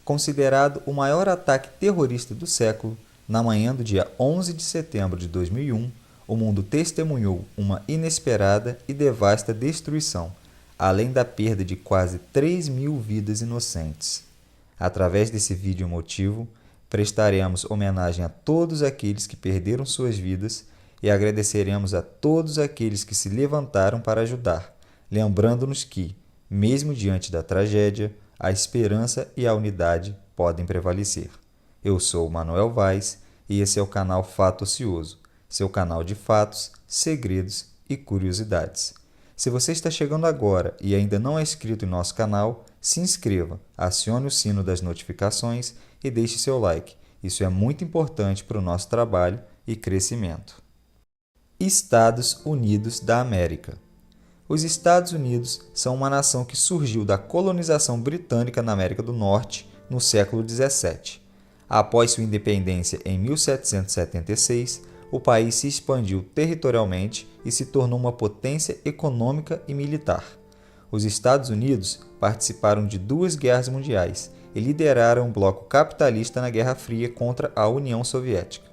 Considerado o maior ataque terrorista do século, na manhã do dia 11 de setembro de 2001, o mundo testemunhou uma inesperada e devasta destruição, além da perda de quase 3.000 vidas inocentes. Através desse vídeo emotivo, prestaremos homenagem a todos aqueles que perderam suas vidas e agradeceremos a todos aqueles que se levantaram para ajudar, lembrando-nos que, mesmo diante da tragédia, a esperança e a unidade podem prevalecer. Eu sou Manuel Vaz e esse é o canal Fato Ocioso, seu canal de fatos, segredos e curiosidades. Se você está chegando agora e ainda não é inscrito em nosso canal, se inscreva, acione o sino das notificações e deixe seu like. Isso é muito importante para o nosso trabalho e crescimento. Estados Unidos da América. Os Estados Unidos são uma nação que surgiu da colonização britânica na América do Norte no século XVII. Após sua independência em 1776, o país se expandiu territorialmente e se tornou uma potência econômica e militar. Os Estados Unidos participaram de 2 guerras mundiais e lideraram o bloco capitalista na Guerra Fria contra a União Soviética.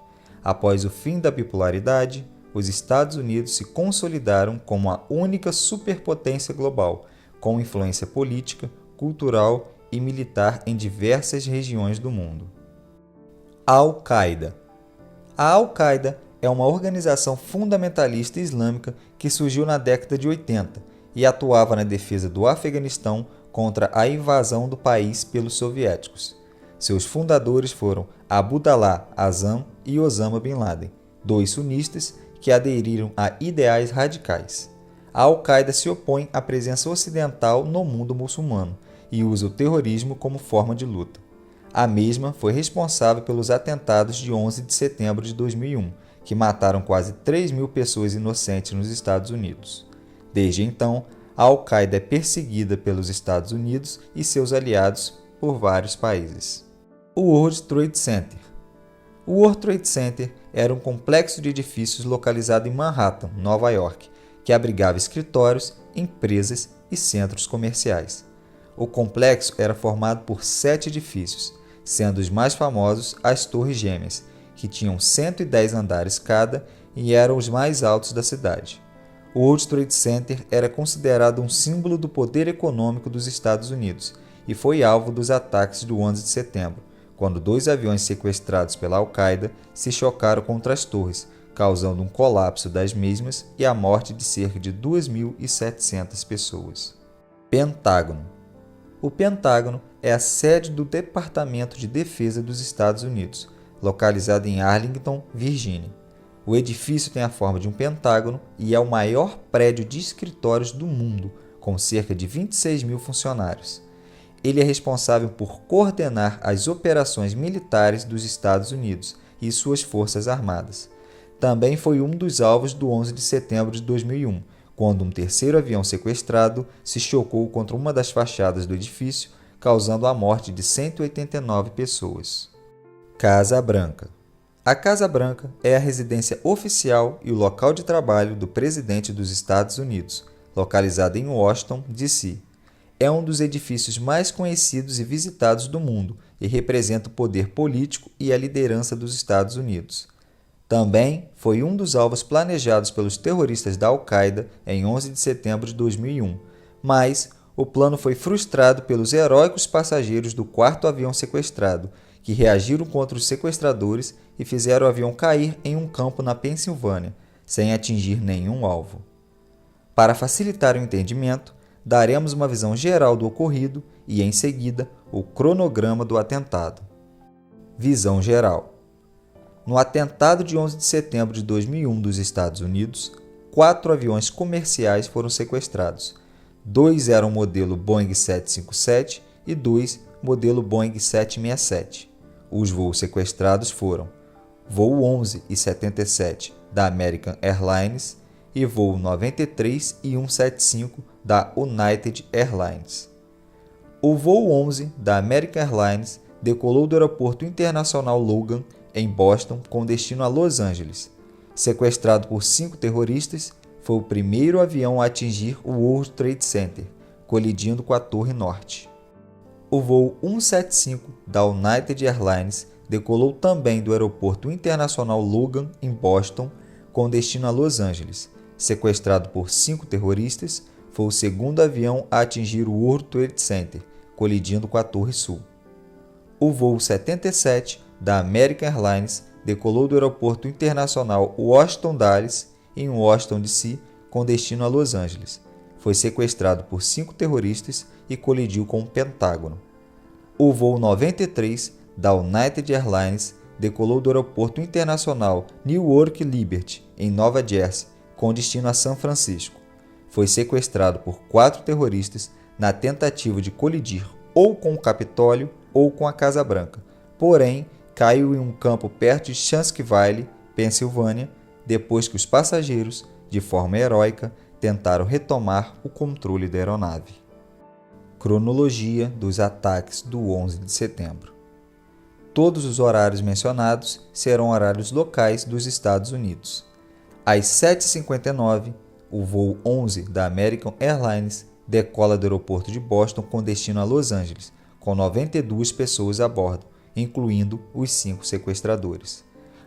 Após o fim da bipolaridade, os Estados Unidos se consolidaram como a única superpotência global, com influência política, cultural e militar em diversas regiões do mundo. Al-Qaeda. A Al-Qaeda é uma organização fundamentalista islâmica que surgiu na década de 80 e atuava na defesa do Afeganistão contra a invasão do país pelos soviéticos. Seus fundadores foram Abdullah Azzam e Osama Bin Laden, 2 sunistas que aderiram a ideais radicais. A Al-Qaeda se opõe à presença ocidental no mundo muçulmano e usa o terrorismo como forma de luta. A mesma foi responsável pelos atentados de 11 de setembro de 2001, que mataram quase 3.000 pessoas inocentes nos Estados Unidos. Desde então, a Al-Qaeda é perseguida pelos Estados Unidos e seus aliados por vários países. O World Trade Center. O World Trade Center era um complexo de edifícios localizado em Manhattan, Nova York, que abrigava escritórios, empresas e centros comerciais. O complexo era formado por 7 edifícios, sendo os mais famosos as Torres Gêmeas, que tinham 110 andares cada e eram os mais altos da cidade. O World Trade Center era considerado um símbolo do poder econômico dos Estados Unidos e foi alvo dos ataques do 11 de setembro, quando 2 aviões sequestrados pela Al-Qaeda se chocaram contra as torres, causando um colapso das mesmas e a morte de cerca de 2.700 pessoas. Pentágono. O Pentágono é a sede do Departamento de Defesa dos Estados Unidos, localizado em Arlington, Virgínia. O edifício tem a forma de um pentágono e é o maior prédio de escritórios do mundo, com cerca de 26.000 funcionários. Ele é responsável por coordenar as operações militares dos Estados Unidos e suas forças armadas. Também foi um dos alvos do 11 de setembro de 2001, quando um terceiro avião sequestrado se chocou contra uma das fachadas do edifício, causando a morte de 189 pessoas. Casa Branca. A Casa Branca é a residência oficial e o local de trabalho do presidente dos Estados Unidos, localizada em Washington, D.C. É um dos edifícios mais conhecidos e visitados do mundo e representa o poder político e a liderança dos Estados Unidos. Também foi um dos alvos planejados pelos terroristas da Al-Qaeda em 11 de setembro de 2001, mas o plano foi frustrado pelos heróicos passageiros do 4º avião sequestrado, que reagiram contra os sequestradores e fizeram o avião cair em um campo na Pensilvânia, sem atingir nenhum alvo. Para facilitar o entendimento, daremos uma visão geral do ocorrido e, em seguida, o cronograma do atentado. Visão geral. No atentado de 11 de setembro de 2001 dos Estados Unidos, 4 aviões comerciais foram sequestrados. 2 eram modelo Boeing 757 e 2 modelo Boeing 767. Os voos sequestrados foram voo 11 e 77 da American Airlines e voo 93 e 175 da United Airlines. O voo 11 da American Airlines decolou do Aeroporto Internacional Logan, em Boston, com destino a Los Angeles. Sequestrado por 5 terroristas, foi o primeiro avião a atingir o World Trade Center, colidindo com a Torre Norte. O voo 175 da United Airlines decolou também do Aeroporto Internacional Logan, em Boston, com destino a Los Angeles. Sequestrado por 5 terroristas, foi o segundo avião a atingir o World Trade Center, colidindo com a Torre Sul. O voo 77 da American Airlines decolou do Aeroporto Internacional Washington Dulles, em Washington, D.C., com destino a Los Angeles. Foi sequestrado por 5 terroristas e colidiu com o Pentágono. O voo 93 da United Airlines decolou do Aeroporto Internacional Newark Liberty, em Nova Jersey, com destino a São Francisco. Foi sequestrado por 4 terroristas na tentativa de colidir ou com o Capitólio ou com a Casa Branca, porém caiu em um campo perto de Chancellorsville, Pensilvânia, depois que os passageiros, de forma heróica, tentaram retomar o controle da aeronave. Cronologia dos ataques do 11 de setembro. Todos os horários mencionados serão horários locais dos Estados Unidos. Às 7h59, o voo 11 da American Airlines decola do aeroporto de Boston com destino a Los Angeles, com 92 pessoas a bordo, incluindo os 5 sequestradores.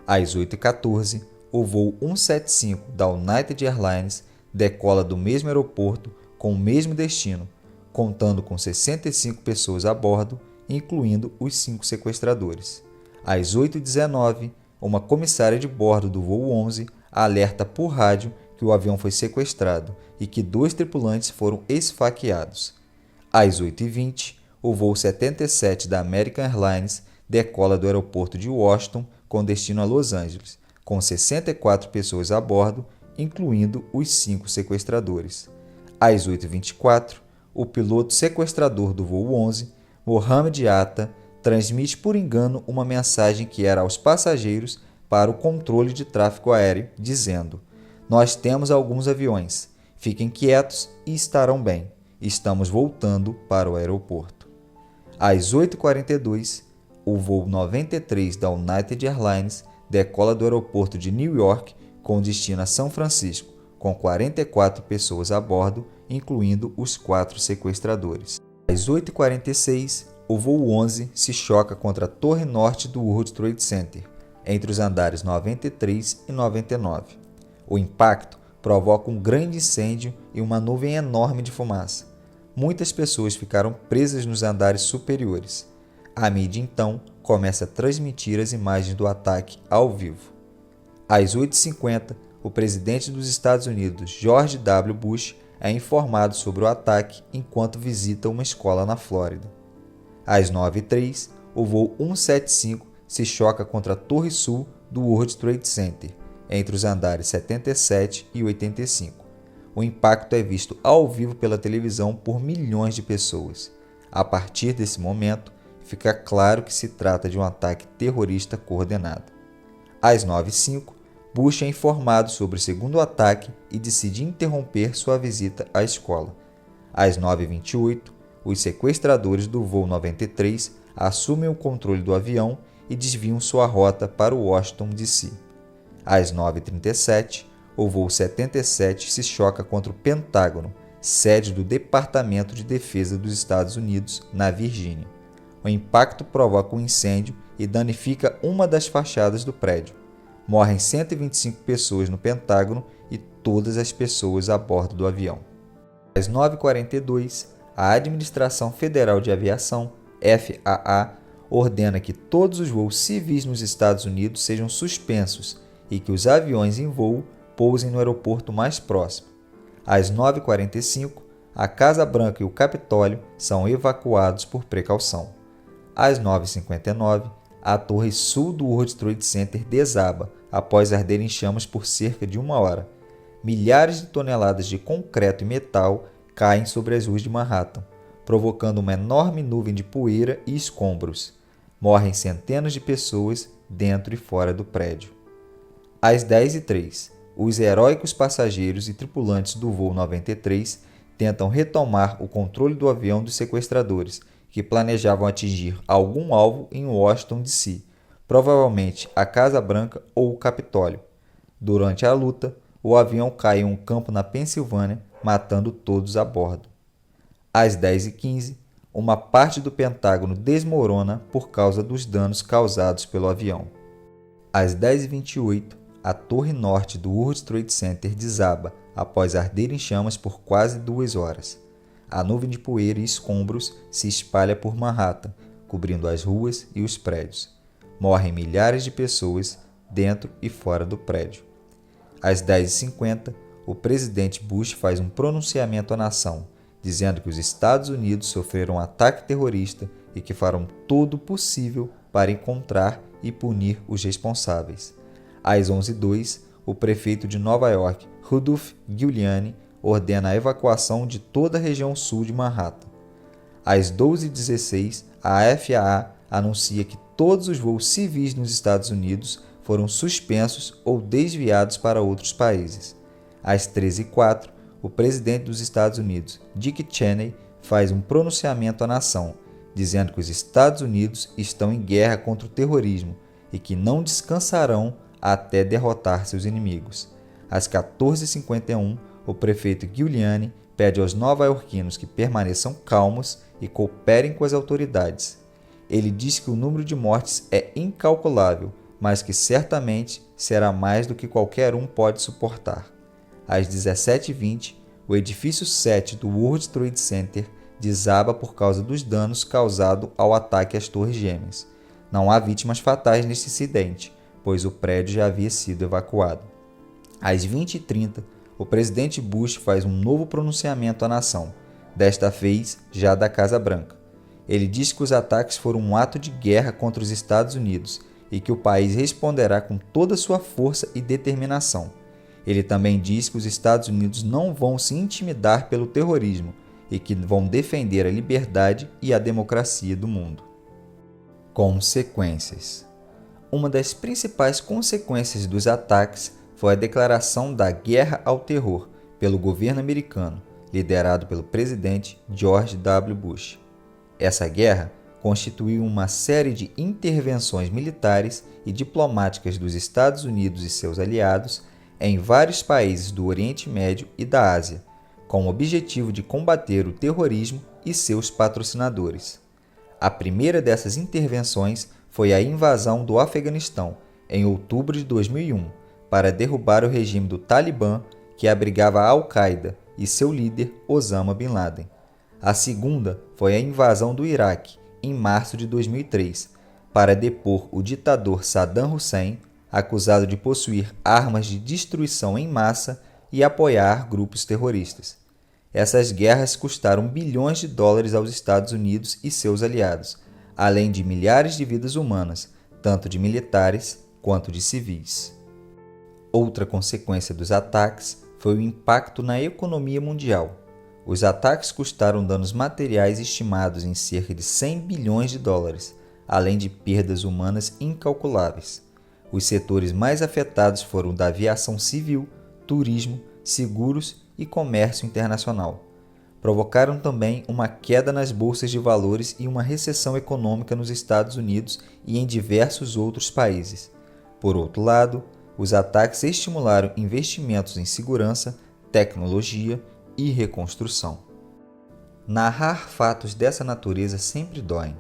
Às 8h14, o voo 175 da United Airlines decola do mesmo aeroporto com o mesmo destino, contando com 65 pessoas a bordo, incluindo os 5 sequestradores. Às 8h19, uma comissária de bordo do voo 11 alerta por rádio que o avião foi sequestrado e que 2 tripulantes foram esfaqueados. Às 8h20, o voo 77 da American Airlines decola do aeroporto de Washington com destino a Los Angeles, com 64 pessoas a bordo, incluindo os 5 sequestradores. Às 8h24, o piloto sequestrador do voo 11, Mohamed Atta, transmite por engano uma mensagem que era aos passageiros para o controle de tráfego aéreo, dizendo: "Nós temos alguns aviões, fiquem quietos e estarão bem. Estamos voltando para o aeroporto." Às 8h42, o voo 93 da United Airlines decola do aeroporto de New York com destino a São Francisco, com 44 pessoas a bordo, incluindo os 4 sequestradores. Às 8h46, o voo 11 se choca contra a torre norte do World Trade Center, entre os andares 93 e 99. O impacto provoca um grande incêndio e uma nuvem enorme de fumaça. Muitas pessoas ficaram presas nos andares superiores. A mídia então começa a transmitir as imagens do ataque ao vivo. Às 8h50, o presidente dos Estados Unidos, George W. Bush, é informado sobre o ataque enquanto visita uma escola na Flórida. Às 9h03, o voo 175 se choca contra a Torre Sul do World Trade Center, entre os andares 77 e 85. O impacto é visto ao vivo pela televisão por milhões de pessoas. A partir desse momento, fica claro que se trata de um ataque terrorista coordenado. Às 9h05, Bush é informado sobre o segundo ataque e decide interromper sua visita à escola. Às 9h28, os sequestradores do voo 93 assumem o controle do avião e desviam sua rota para o Washington, D.C. Às 9h37, o voo 77 se choca contra o Pentágono, sede do Departamento de Defesa dos Estados Unidos, na Virgínia. O impacto provoca um incêndio e danifica uma das fachadas do prédio. Morrem 125 pessoas no Pentágono e todas as pessoas a bordo do avião. Às 9h42, a Administração Federal de Aviação, FAA, ordena que todos os voos civis nos Estados Unidos sejam suspensos e que os aviões em voo pousem no aeroporto mais próximo. Às 9h45, a Casa Branca e o Capitólio são evacuados por precaução. Às 9h59, a Torre Sul do World Trade Center desaba após arder em chamas por cerca de 1 hora. Milhares de toneladas de concreto e metal caem sobre as ruas de Manhattan, provocando uma enorme nuvem de poeira e escombros. Morrem centenas de pessoas dentro e fora do prédio. Às 10h03, os heróicos passageiros e tripulantes do voo 93 tentam retomar o controle do avião dos sequestradores, que planejavam atingir algum alvo em Washington, D.C., provavelmente a Casa Branca ou o Capitólio. Durante a luta, o avião cai em um campo na Pensilvânia, matando todos a bordo. Às 10h15, uma parte do Pentágono desmorona por causa dos danos causados pelo avião. Às 10h28, a torre norte do World Trade Center desaba após arder em chamas por quase 2 horas. A nuvem de poeira e escombros se espalha por Manhattan, cobrindo as ruas e os prédios. Morrem milhares de pessoas dentro e fora do prédio. Às 10h50, o presidente Bush faz um pronunciamento à nação, dizendo que os Estados Unidos sofreram um ataque terrorista e que farão todo o possível para encontrar e punir os responsáveis. Às 11h02, o prefeito de Nova York, Rudolph Giuliani, ordena a evacuação de toda a região sul de Manhattan. Às 12h16, a FAA anuncia que todos os voos civis nos Estados Unidos foram suspensos ou desviados para outros países. Às 13h04, o presidente dos Estados Unidos, Dick Cheney, faz um pronunciamento à nação, dizendo que os Estados Unidos estão em guerra contra o terrorismo e que não descansarão até derrotar seus inimigos. Às 14h51, o prefeito Giuliani pede aos nova-iorquinos que permaneçam calmos e cooperem com as autoridades. Ele diz que o número de mortes é incalculável, mas que certamente será mais do que qualquer um pode suportar. Às 17h20, o edifício 7 do World Trade Center desaba por causa dos danos causados ao ataque às Torres Gêmeas. Não há vítimas fatais neste incidente, pois o prédio já havia sido evacuado. Às 20h30, o presidente Bush faz um novo pronunciamento à nação, desta vez já da Casa Branca. Ele diz que os ataques foram um ato de guerra contra os Estados Unidos e que o país responderá com toda a sua força e determinação. Ele também diz que os Estados Unidos não vão se intimidar pelo terrorismo e que vão defender a liberdade e a democracia do mundo. Consequências. Uma das principais consequências dos ataques foi a declaração da guerra ao terror pelo governo americano, liderado pelo presidente George W. Bush. Essa guerra constituiu uma série de intervenções militares e diplomáticas dos Estados Unidos e seus aliados em vários países do Oriente Médio e da Ásia, com o objetivo de combater o terrorismo e seus patrocinadores. A primeira dessas intervenções foi a invasão do Afeganistão, em outubro de 2001, para derrubar o regime do Talibã, que abrigava a Al-Qaeda e seu líder Osama Bin Laden. A segunda foi a invasão do Iraque, em março de 2003, para depor o ditador Saddam Hussein, acusado de possuir armas de destruição em massa e apoiar grupos terroristas. Essas guerras custaram bilhões de dólares aos Estados Unidos e seus aliados, além de milhares de vidas humanas, tanto de militares quanto de civis. Outra consequência dos ataques foi o impacto na economia mundial. Os ataques custaram danos materiais estimados em cerca de 100 bilhões de dólares, além de perdas humanas incalculáveis. Os setores mais afetados foram o da aviação civil, turismo, seguros e comércio internacional. Provocaram também uma queda nas bolsas de valores e uma recessão econômica nos Estados Unidos e em diversos outros países. Por outro lado, os ataques estimularam investimentos em segurança, tecnologia e reconstrução. Narrar fatos dessa natureza sempre dói,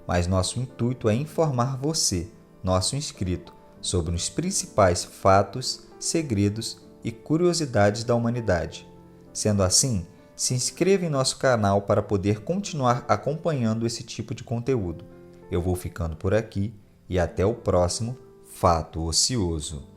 mas nosso intuito é informar você, nosso inscrito, sobre os principais fatos, segredos e curiosidades da humanidade. Sendo assim, se inscreva em nosso canal para poder continuar acompanhando esse tipo de conteúdo. Eu vou ficando por aqui e até o próximo Fato Ocioso.